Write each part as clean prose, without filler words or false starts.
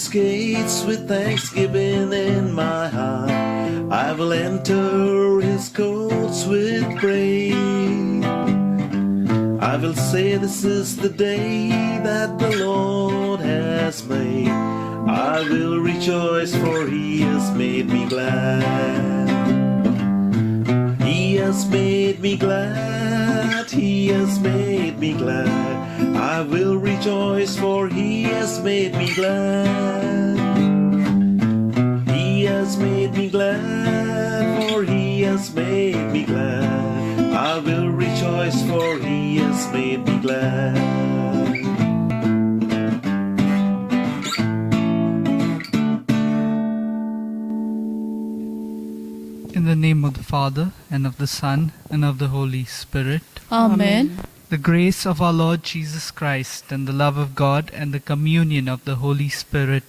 his gates with thanksgiving in my heart. I will enter his courts with praise. I will say, this is the day that the Lord has made. I will rejoice, for he has made me glad. He has made me glad. He has made me glad. I will rejoice, for he has made me glad. He has made me glad, for he has made me glad. I will rejoice, for he has made me glad. In the name of the Father, and of the Son, and of the Holy Spirit. Amen. The grace of our Lord Jesus Christ, and the love of God, and the communion of the Holy Spirit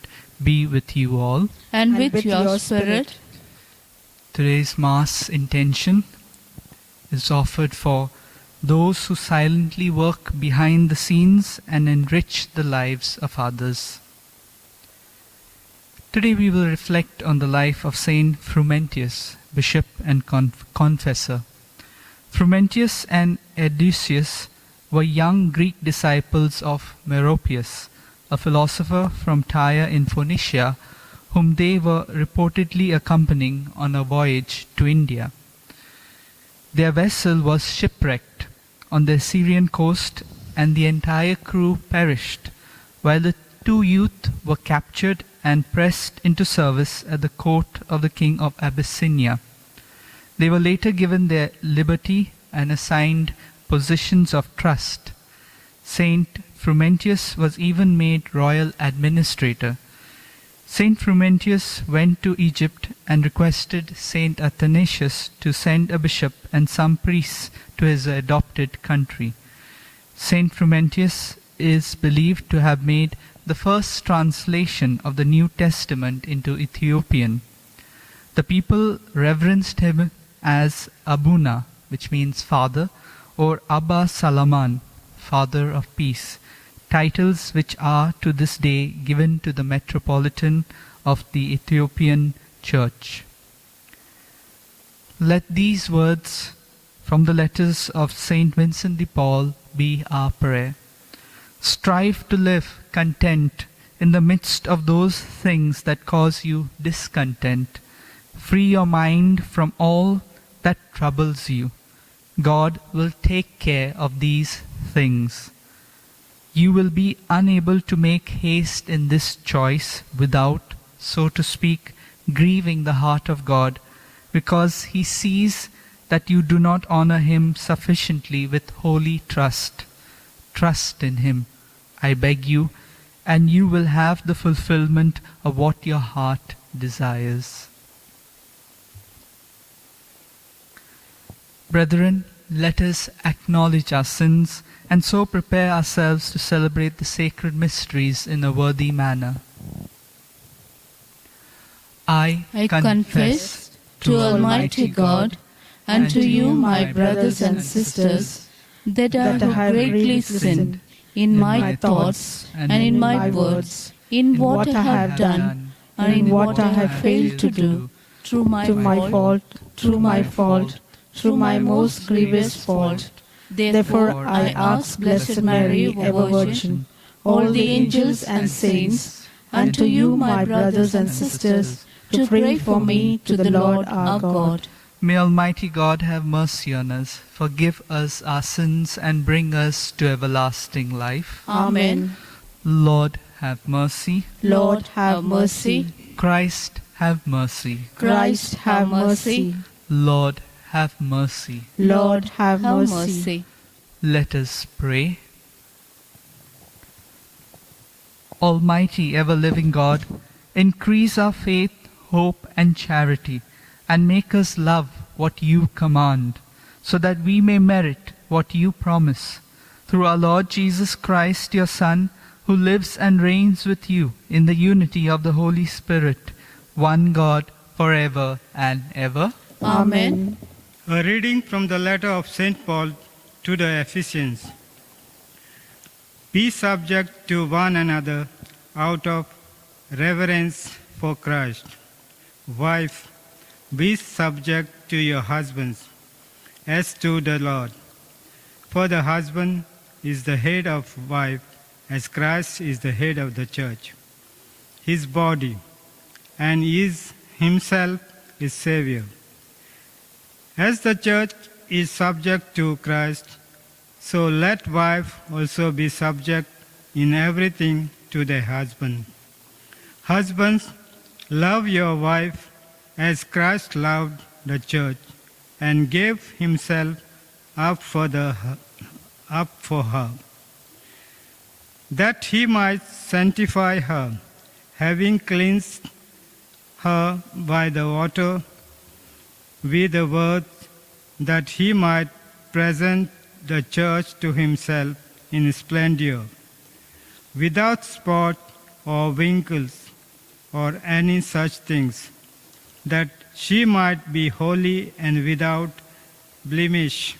be with you all. And with your spirit. Today's Mass intention is offered for those who silently work behind the scenes and enrich the lives of others. Today we will reflect on the life of Saint Frumentius, bishop and confessor. Frumentius and Eutychius were young Greek disciples of Meropius, a philosopher from Tyre in Phoenicia, whom they were reportedly accompanying on a voyage to India. Their vessel was shipwrecked on the Syrian coast, and the entire crew perished, while the two youth were captured and pressed into service at the court of the king of Abyssinia. They were later given their liberty and assigned positions of trust. Saint Frumentius was even made royal administrator. Saint Frumentius went to Egypt and requested Saint Athanasius to send a bishop and some priests to his adopted country. Saint Frumentius is believed to have made the first translation of the New Testament into Ethiopian. The people reverenced him as Abuna, which means father, or Abba Salaman, father of peace, titles which are to this day given to the metropolitan of the Ethiopian Church. Let these words from the letters of Saint Vincent de Paul be our prayer. Strive to live content in the midst of those things that cause you discontent. Free your mind from all that troubles you. God will take care of these things. You will be unable to make haste in this choice without, so to speak, grieving the heart of God, because He sees that you do not honor Him sufficiently with holy trust. Trust in Him, I beg you, and you will have the fulfillment of what your heart desires. Brethren, let us acknowledge our sins and so prepare ourselves to celebrate the sacred mysteries in a worthy manner. I confess to Almighty God and to you, my brothers and sisters, that I have greatly sinned in my thoughts and in my words, in what I have done and in what I have failed to do, through my fault, through my most grievous fault. Therefore I ask Blessed Mary, ever Virgin, all the angels and saints, and to you, my brothers and sisters, to pray for me to the Lord our God. May Almighty God have mercy on us, forgive us our sins, and bring us to everlasting life. Amen. Lord, have mercy. Lord, have mercy. Christ, have mercy. Christ, have mercy. Lord, have mercy. Lord, have mercy. Let us pray. Almighty, ever-living God, increase our faith, hope, and charity, and make us love what you command, so that we may merit what you promise. Through our Lord Jesus Christ, your Son, who lives and reigns with you in the unity of the Holy Spirit, one God, forever and ever. Amen. A reading from the letter of St. Paul to the Ephesians. Be subject to one another out of reverence for Christ. Wife, be subject to your husbands, as to the Lord. For the husband is the head of wife, as Christ is the head of the church, his body, and is himself his Savior. As the church is subject to Christ, so let wife also be subject in everything to their husband. Husbands, love your wife as Christ loved the church and gave himself up for her, that he might sanctify her, having cleansed her by the water with the word, that he might present the church to himself in splendor, without spot or wrinkles or any such things, that she might be holy and without blemish.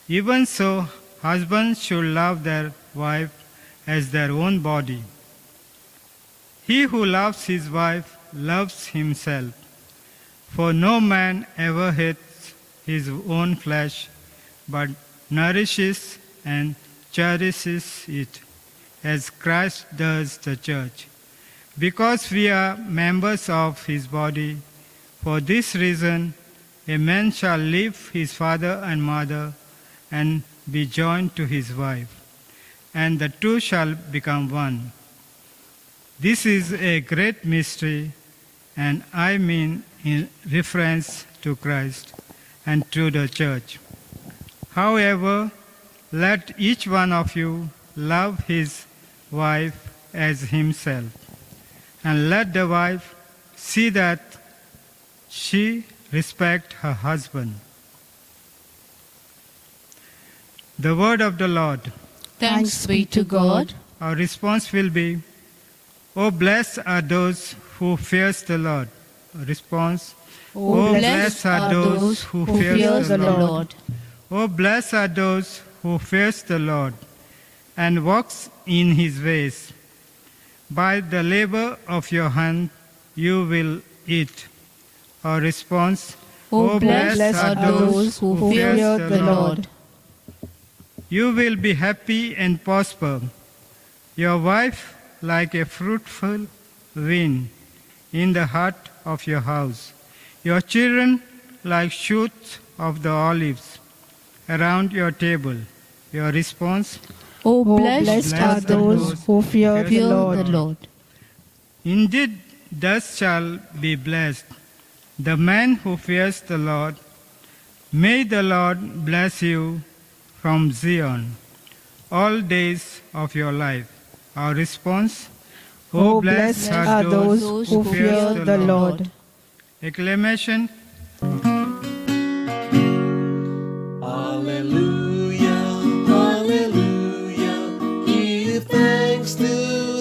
Even so, husbands should love their wife as their own body. He who loves his wife loves himself. For no man ever hates his own flesh, but nourishes and cherishes it, as Christ does the church, because we are members of his body. For this reason, a man shall leave his father and mother and be joined to his wife, and the two shall become one. This is a great mystery, and I mean in reference to Christ and to the church. However, let each one of you love his wife as himself, and let the wife see that she respect her husband. The word of the Lord. Thanks be to God. Our response will be, "Oh, blessed are those who fears the Lord." Response, Oh, blessed are those who fear the Lord. Oh, blessed are those who fears the Lord and walks in his ways. By the labor of your hand you will eat. Our response, Oh, blessed are those who fear the Lord. You will be happy and prosper. Your wife like a fruitful vine in the heart of your house. Your children like shoots of the olives around your table. Your response, Oh, blessed are those who fear the Lord. Indeed, thus shall be blessed the man who fears the Lord. May the Lord bless you from Zion all days of your life. Our response, Oh, blessed are those who fear the Lord. Acclamation. Hallelujah, hallelujah, give thanks to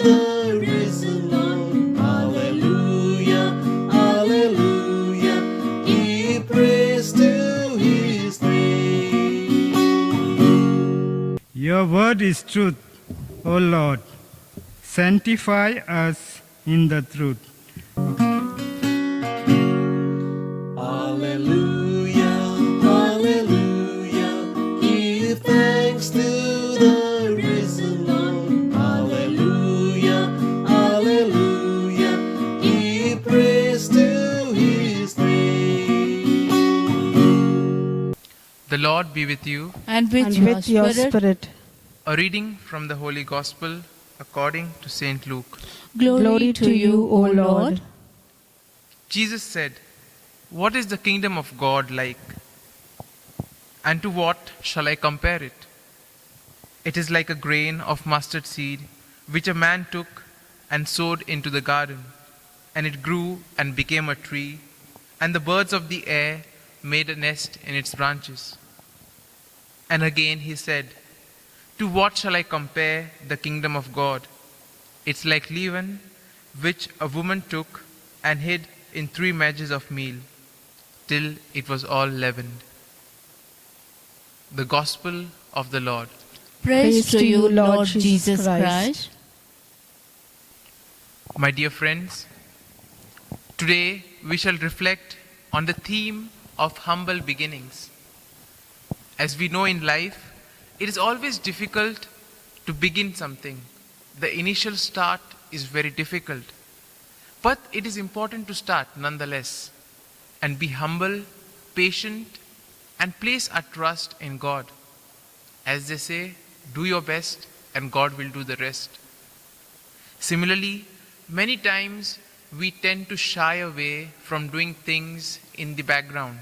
the risen Lord. Hallelujah, hallelujah, give praise to his name. Your word is truth, O Lord. Sanctify us in the truth. Hallelujah, hallelujah, give thanks to the risen Lord. Hallelujah, hallelujah, give praise to his name. The Lord be with you. And with your spirit. A reading from the Holy Gospel according to St. Luke. Glory to you, O Lord. Jesus said, "What is the kingdom of God like? And to what shall I compare it? It is like a grain of mustard seed which a man took and sowed into the garden, and it grew and became a tree, and the birds of the air made a nest in its branches." And again he said, "To what shall I compare the kingdom of God? It's like leaven, which a woman took and hid in 3 measures of meal, till it was all leavened." The Gospel of the Lord. Praise to you, Lord Jesus Christ. My dear friends, today we shall reflect on the theme of humble beginnings. As we know in life, it is always difficult to begin something. The initial start is very difficult. But it is important to start nonetheless and be humble, patient, and place our trust in God. As they say, do your best and God will do the rest. Similarly, many times we tend to shy away from doing things in the background.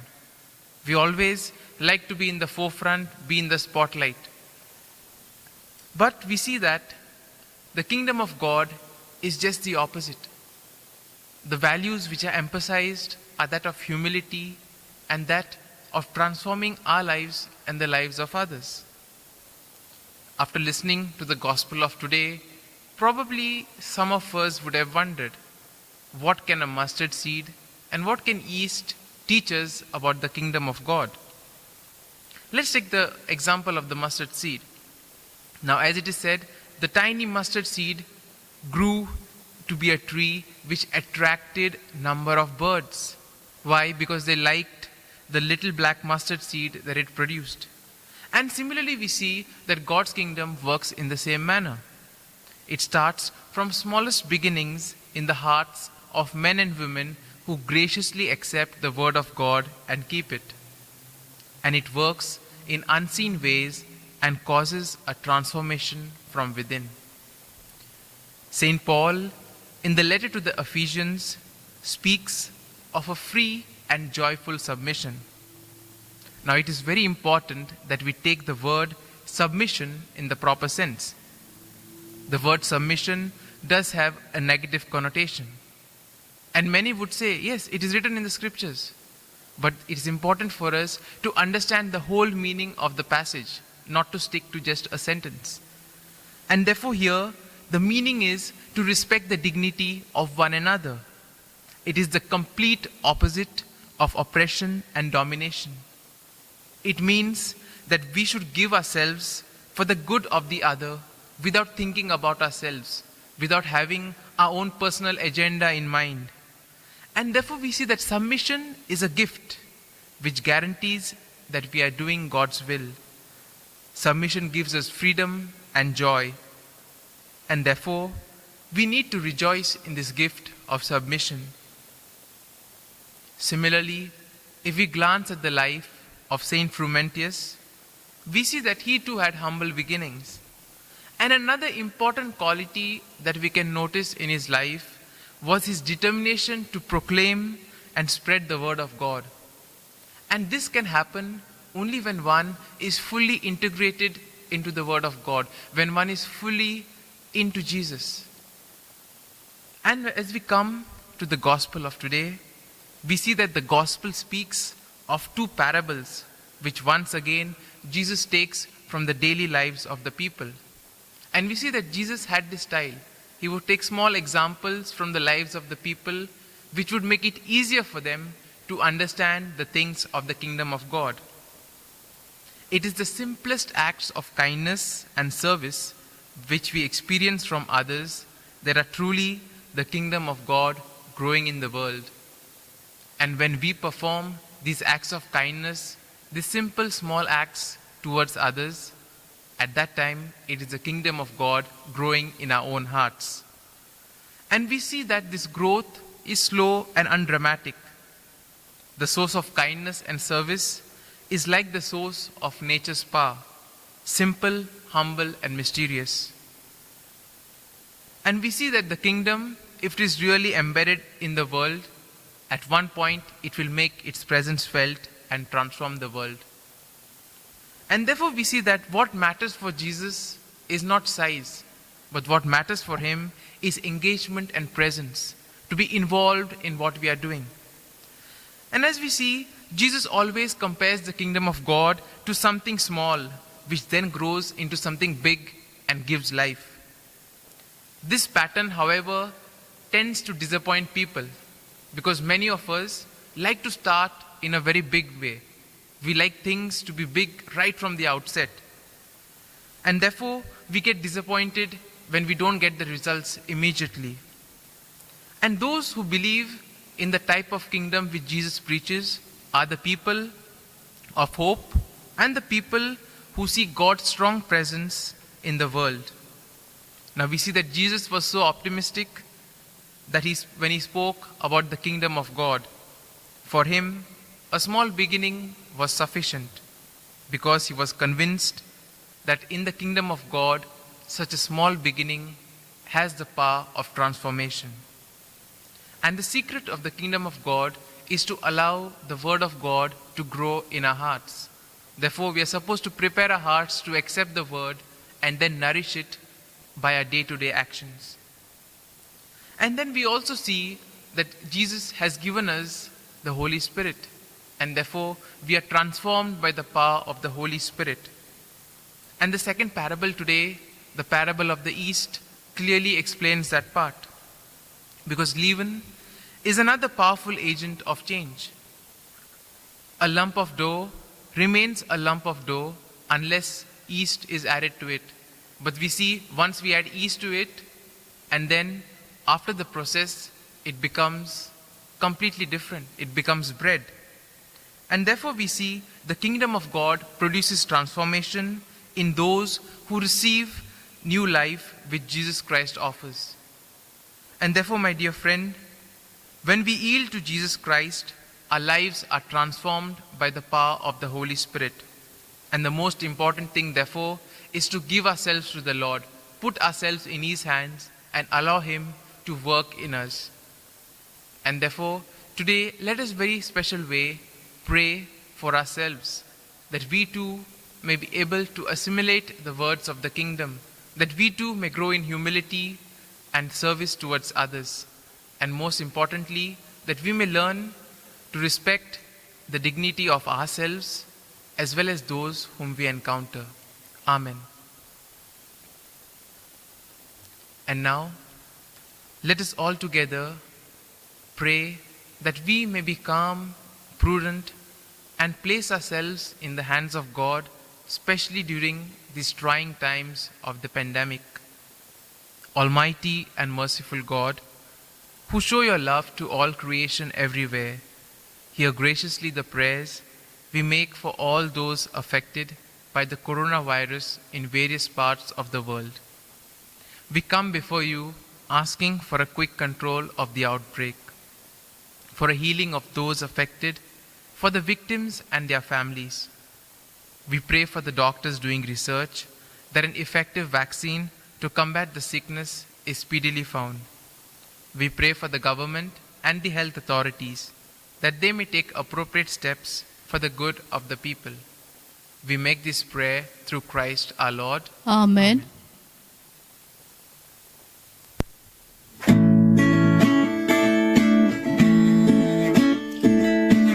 We always like to be in the forefront, be in the spotlight. But we see that the kingdom of God is just the opposite. The values which are emphasized are that of humility and that of transforming our lives and the lives of others. After listening to the gospel of today, probably some of us would have wondered, what can a mustard seed and what can yeast teach us about the kingdom of God? Let's take the example of the mustard seed. Now, as it is said, the tiny mustard seed grew to be a tree which attracted number of birds. Why? Because they liked the little black mustard seed that it produced. And similarly, we see that God's kingdom works in the same manner. It starts from smallest beginnings in the hearts of men and women who graciously accept the word of God and keep it. And it works in unseen ways and causes a transformation from within. St. Paul, in the letter to the Ephesians, speaks of a free and joyful submission. Now, it is very important that we take the word submission in the proper sense. The word submission does have a negative connotation. And many would say, yes, it is written in the scriptures. But it is important for us to understand the whole meaning of the passage, not to stick to just a sentence. And therefore here, the meaning is to respect the dignity of one another. It is the complete opposite of oppression and domination. It means that we should give ourselves for the good of the other without thinking about ourselves, without having our own personal agenda in mind. And therefore we see that submission is a gift which guarantees that we are doing God's will. Submission gives us freedom and joy. And therefore, we need to rejoice in this gift of submission. Similarly, if we glance at the life of Saint Frumentius, we see that he too had humble beginnings. And another important quality that we can notice in his life was his determination to proclaim and spread the word of God. And this can happen only when one is fully integrated into the word of God, when one is fully into Jesus. And as we come to the gospel of today, we see that the gospel speaks of two parables, which once again Jesus takes from the daily lives of the people. And we see that Jesus had this style. He would take small examples from the lives of the people, which would make it easier for them to understand the things of the kingdom of God. It is the simplest acts of kindness and service which we experience from others that are truly the kingdom of God growing in the world. And when we perform these acts of kindness, these simple small acts towards others, at that time it is the kingdom of God growing in our own hearts. And we see that this growth is slow and undramatic. The source of kindness and service is like the source of nature's power, simple, humble, and mysterious. And we see that the kingdom, if it is really embedded in the world, at one point it will make its presence felt and transform the world. And therefore we see that what matters for Jesus is not size, but what matters for him is engagement and presence, to be involved in what we are doing. And as we see, Jesus always compares the kingdom of God to something small, which then grows into something big and gives life. This pattern, however, tends to disappoint people, because many of us like to start in a very big way. We like things to be big right from the outset. And therefore, we get disappointed when we don't get the results immediately. And those who believe in the type of kingdom which Jesus preaches are the people of hope and the people who see God's strong presence in the world. Now we see that Jesus was so optimistic that when he spoke about the kingdom of God, for him, a small beginning was sufficient, because he was convinced that in the kingdom of God, such a small beginning has the power of transformation. And the secret of the kingdom of God is to allow the word of God to grow in our hearts. Therefore, we are supposed to prepare our hearts to accept the word and then nourish it by our day-to-day actions. And then we also see that Jesus has given us the Holy Spirit, and therefore we are transformed by the power of the Holy Spirit. And the second parable today, the parable of the yeast, clearly explains that part. Because leaven is another powerful agent of change. A lump of dough remains a lump of dough unless yeast is added to it. But we see once we add yeast to it, and then after the process, it becomes completely different. It becomes bread. And therefore we see the kingdom of God produces transformation in those who receive new life which Jesus Christ offers. And therefore, my dear friend, when we yield to Jesus Christ, our lives are transformed by the power of the Holy Spirit. And the most important thing, therefore, is to give ourselves to the Lord, put ourselves in His hands, and allow Him to work in us. And therefore, today, let us very special way pray for ourselves, that we too may be able to assimilate the words of the kingdom, that we too may grow in humility and service towards others, and most importantly, that we may learn to respect the dignity of ourselves as well as those whom we encounter. Amen. And now, let us all together pray that we may be calm, prudent, and place ourselves in the hands of God, especially during these trying times of the pandemic. Almighty and merciful God, who show your love to all creation everywhere, hear graciously the prayers we make for all those affected by the coronavirus in various parts of the world. We come before you asking for a quick control of the outbreak, for a healing of those affected, for the victims and their families. We pray for the doctors doing research that an effective vaccine to combat the sickness is speedily found. We pray for the government and the health authorities that they may take appropriate steps for the good of the people. We make this prayer through Christ our Lord. Amen.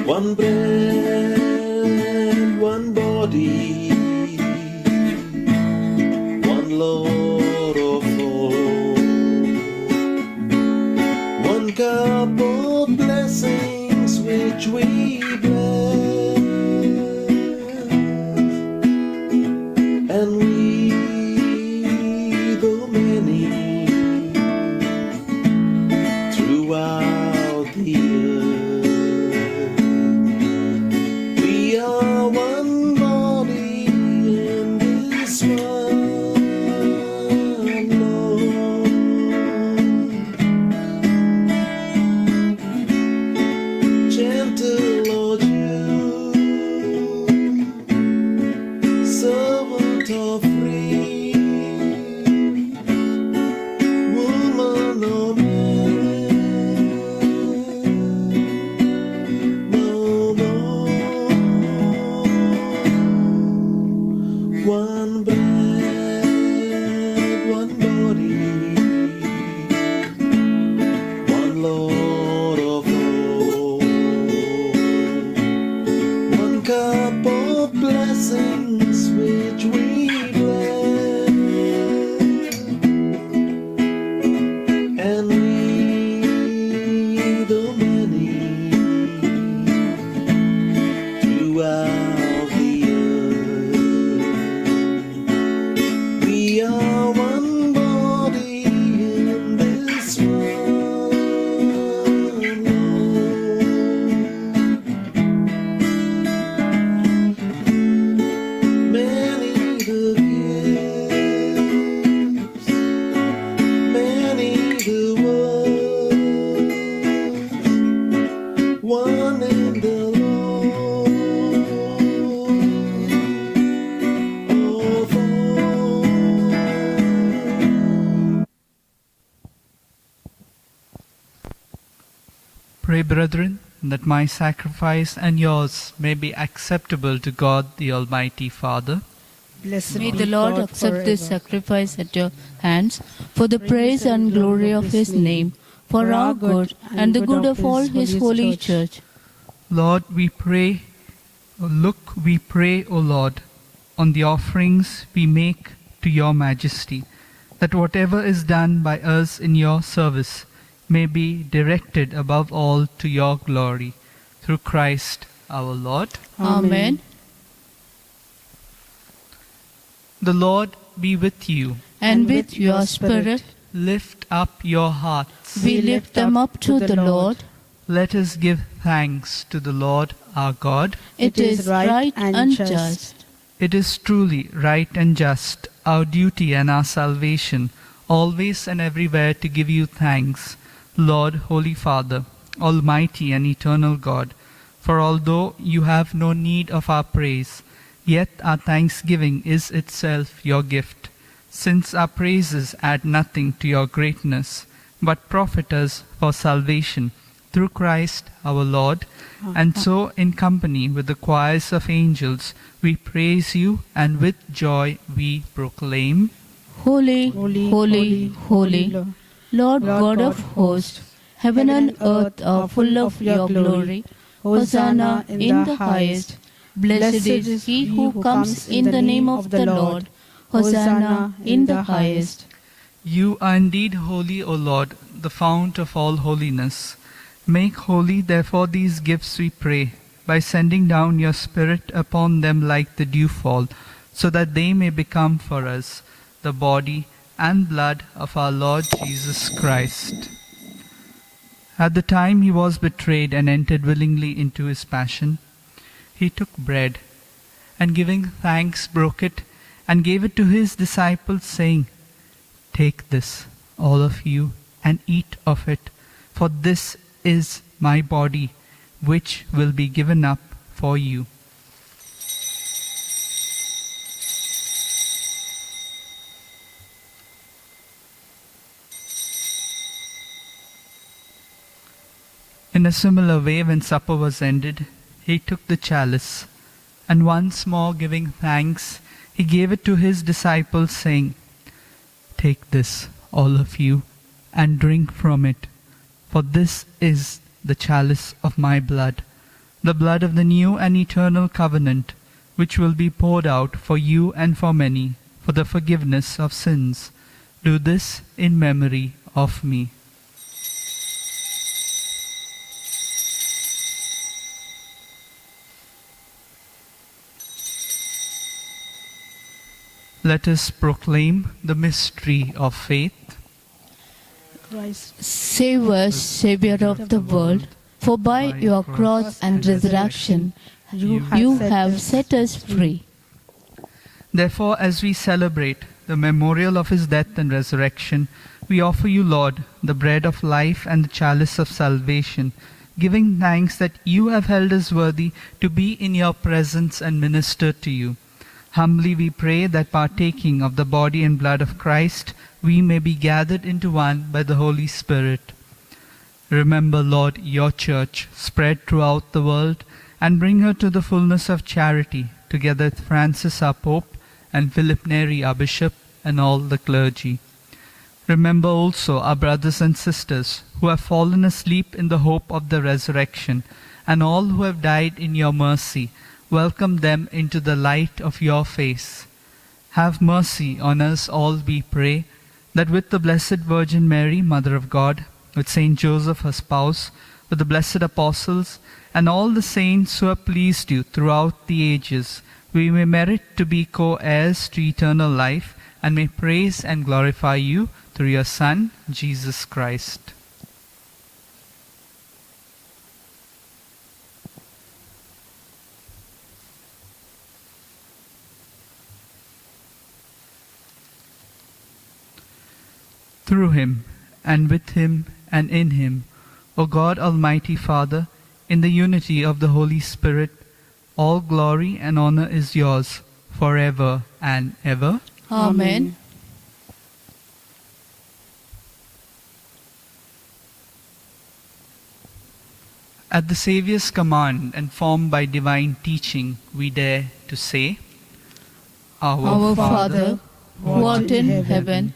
One bread, one body, one Lord of all, one cup of blessings which we bless, and we, though many, throughout the earth, we are one body in this one Lord. Gentle Lord, you in the Lord of all. Pray, brethren, that my sacrifice and yours may be acceptable to God the Almighty Father. Blessed May the Lord accept this sacrifice at your hands for the praise and glory of His name, for our good and the good of all His holy church. Lord, we pray, we pray, O Lord, on the offerings we make to your majesty, that whatever is done by us in your service may be directed above all to your glory. Through Christ our Lord. Amen. The Lord be with you. And with your spirit, Lift up your hearts. we lift them up to the Lord. Let us give thanks to the Lord our God. It is right and just. It is truly right and just, our duty and our salvation, always and everywhere to give you thanks, Lord, Holy Father, Almighty and eternal God. For although you have no need of our praise, yet our thanksgiving is itself your gift, since our praises add nothing to your greatness, but profit us for salvation through Christ our Lord. And so, in company with the choirs of angels, we praise you, and with joy we proclaim, Holy, holy, holy, Lord God of hosts, heaven and earth are full of your glory. Hosanna in the highest. Blessed is he who comes in the name of the Lord. Hosanna in the highest. You are indeed holy, O Lord, the fount of all holiness. Make holy, therefore, these gifts, we pray, by sending down your Spirit upon them like the dewfall, so that they may become for us the body and blood of our Lord Jesus Christ. At the time he was betrayed and entered willingly into his passion, he took bread, and giving thanks broke it, and gave it to his disciples, saying, Take this, all of you, and eat of it, for this is my body, which will be given up for you. In a similar way, when supper was ended, he took the chalice, and once more giving thanks, he gave it to his disciples, saying, Take this, all of you, and drink from it, for this is the chalice of my blood, the blood of the new and eternal covenant, which will be poured out for you and for many, for the forgiveness of sins. Do this in memory of me. Let us proclaim the mystery of faith. Save us, Savior of the world, for by your cross and resurrection you have set us free. Therefore, as we celebrate the memorial of his death and resurrection, we offer you, Lord, the bread of life and the chalice of salvation, giving thanks that you have held us worthy to be in your presence and minister to you. Humbly we pray that partaking of the body and blood of Christ, we may be gathered into one by the Holy Spirit. Remember, Lord, your church spread throughout the world, and bring her to the fullness of charity, together with Francis our Pope, and Philip Neri our Bishop, and all the clergy. Remember also our brothers and sisters who have fallen asleep in the hope of the resurrection, and all who have died in your mercy. Welcome them into the light of your face. Have mercy on us all, we pray, that with the Blessed Virgin Mary, Mother of God, with Saint Joseph, her spouse, with the blessed apostles, and all the saints who have pleased you throughout the ages, we may merit to be co-heirs to eternal life, and may praise and glorify you through your Son, Jesus Christ. Through him, and with him, and in him, O God, Almighty Father, in the unity of the Holy Spirit, all glory and honor is yours forever and ever. Amen. At the Saviour's command and formed by divine teaching, we dare to say, Our Father, who art in heaven,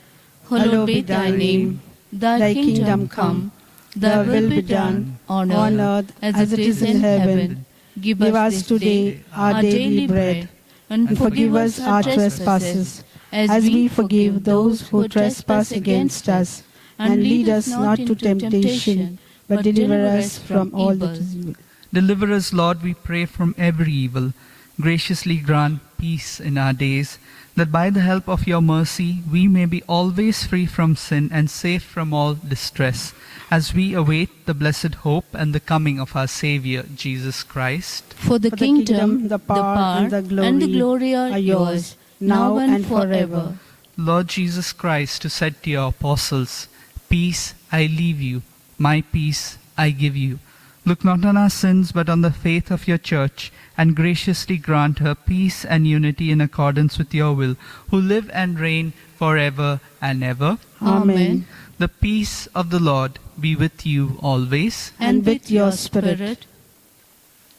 hallowed be thy name. Thy kingdom come, thy will be done on earth as it is in heaven. Give us today our daily bread, and forgive us our trespasses, as we forgive those who trespass against us. And lead us not into temptation, but deliver us from all that is evil. Deliver us, Lord, we pray, from every evil. Graciously grant peace in our days, that by the help of your mercy we may be always free from sin and safe from all distress, as we await the blessed hope and the coming of our Saviour, Jesus Christ. For the kingdom, the power, and the glory are yours, now and forever. Lord Jesus Christ, who said to your apostles, Peace I leave you, my peace I give you. Look not on our sins, but on the faith of your church, and graciously grant her peace and unity in accordance with your will, who live and reign forever and ever. Amen. The peace of the Lord be with you always. And with your spirit.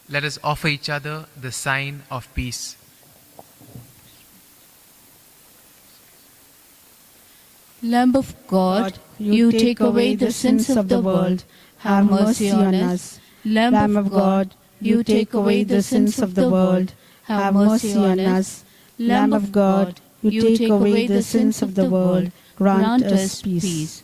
Let us offer each other the sign of peace. Lamb of God, you take away the sins of the world. Have mercy on us. Lamb of God, you take away the sins of the world. Have mercy on us. Lamb of God, you take away the sins of the world. Grant us peace.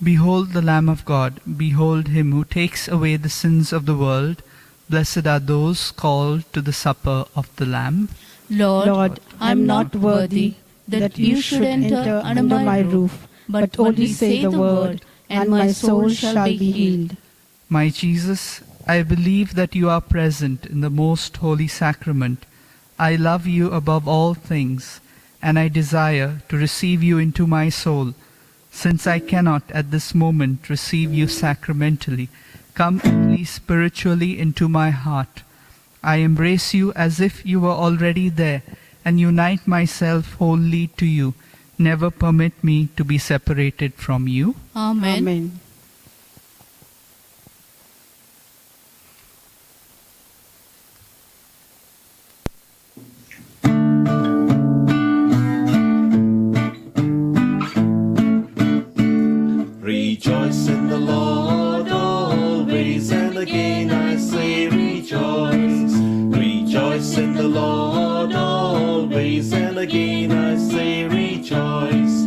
Behold the Lamb of God, behold him who takes away the sins of the world. Blessed are those called to the supper of the Lamb. Lord, I am not worthy that you should enter under my roof, but only say the word, and my soul shall be healed. My Jesus, I believe that you are present in the most holy sacrament. I love you above all things, and I desire to receive you into my soul. Since I cannot at this moment receive you sacramentally, come at least spiritually into my heart. I embrace you as if you were already there, and unite myself wholly to you. Never permit me to be separated from you. Amen. Amen. Rejoice in the Lord always, and again I say rejoice. Rejoice in the Lord always, and again I say rejoice.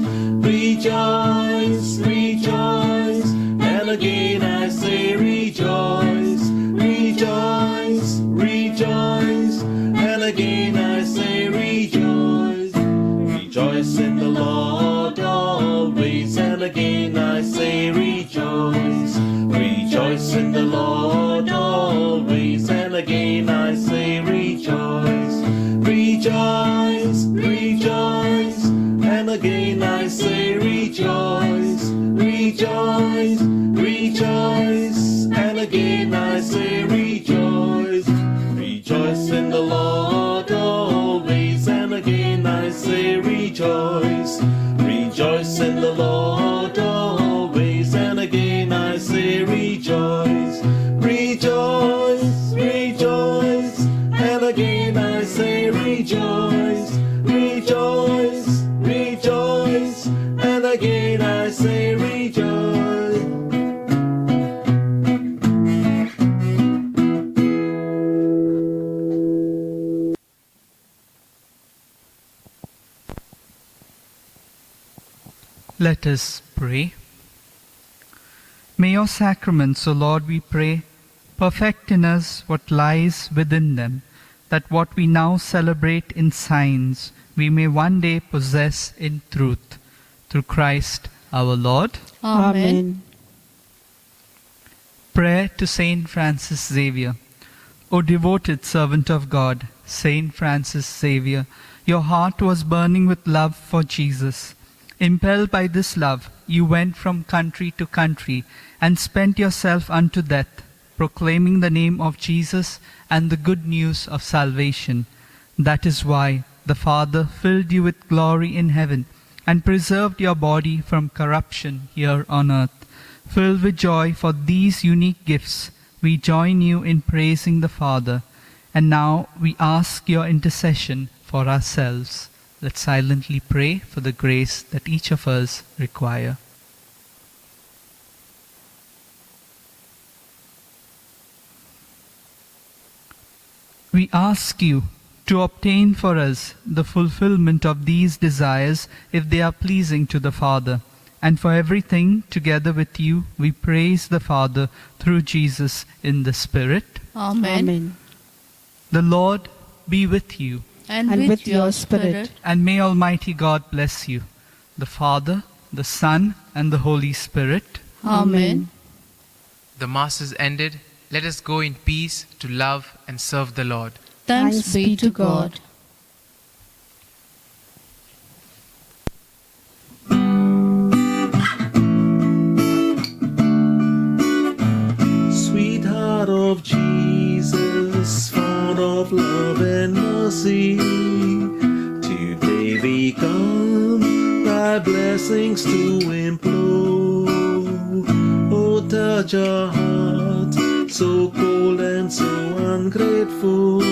Rejoice, rejoice, and again I say rejoice. Rejoice, rejoice, and again I say rejoice. Rejoice in the Lord always, and again I say rejoice. Rejoice in the Lord always, and again I say rejoice. Rejoice, rejoice, and again I say rejoice. Rejoice, rejoice, and again I say rejoice. Rejoice in the Lord always, and again I say rejoice. Rejoice in the Lord always, and again I say rejoice. Rejoice, rejoice, and again I say rejoice. Rejoice, rejoice, and again I say rejoice. Let us pray. May your sacraments, O Lord, we pray, perfect in us what lies within them, that what we now celebrate in signs we may one day possess in truth. Through Christ our Lord. Amen. Prayer to Saint Francis Xavier. O devoted servant of God, Saint Francis Xavier, your heart was burning with love for Jesus. Impelled by this love, you went from country to country and spent yourself unto death, proclaiming the name of Jesus and the good news of salvation. That is why the Father filled you with glory in heaven and preserved your body from corruption here on earth. Filled with joy for these unique gifts, we join you in praising the Father. And now we ask your intercession for ourselves. Let's silently pray for the grace that each of us require. We ask you to obtain for us the fulfillment of these desires if they are pleasing to the Father. And for everything, together with you, we praise the Father through Jesus in the Spirit. Amen. The Lord be with you. And with your spirit. And may Almighty God bless you, the Father, the Son, and the Holy Spirit. Amen. The Mass is ended. Let us go in peace to love and serve the Lord. Thanks be to God. Sweetheart of Jesus, fount of love and mercy, today we come thy blessings to implore. Oh, touch our heart, so cold and so ungrateful,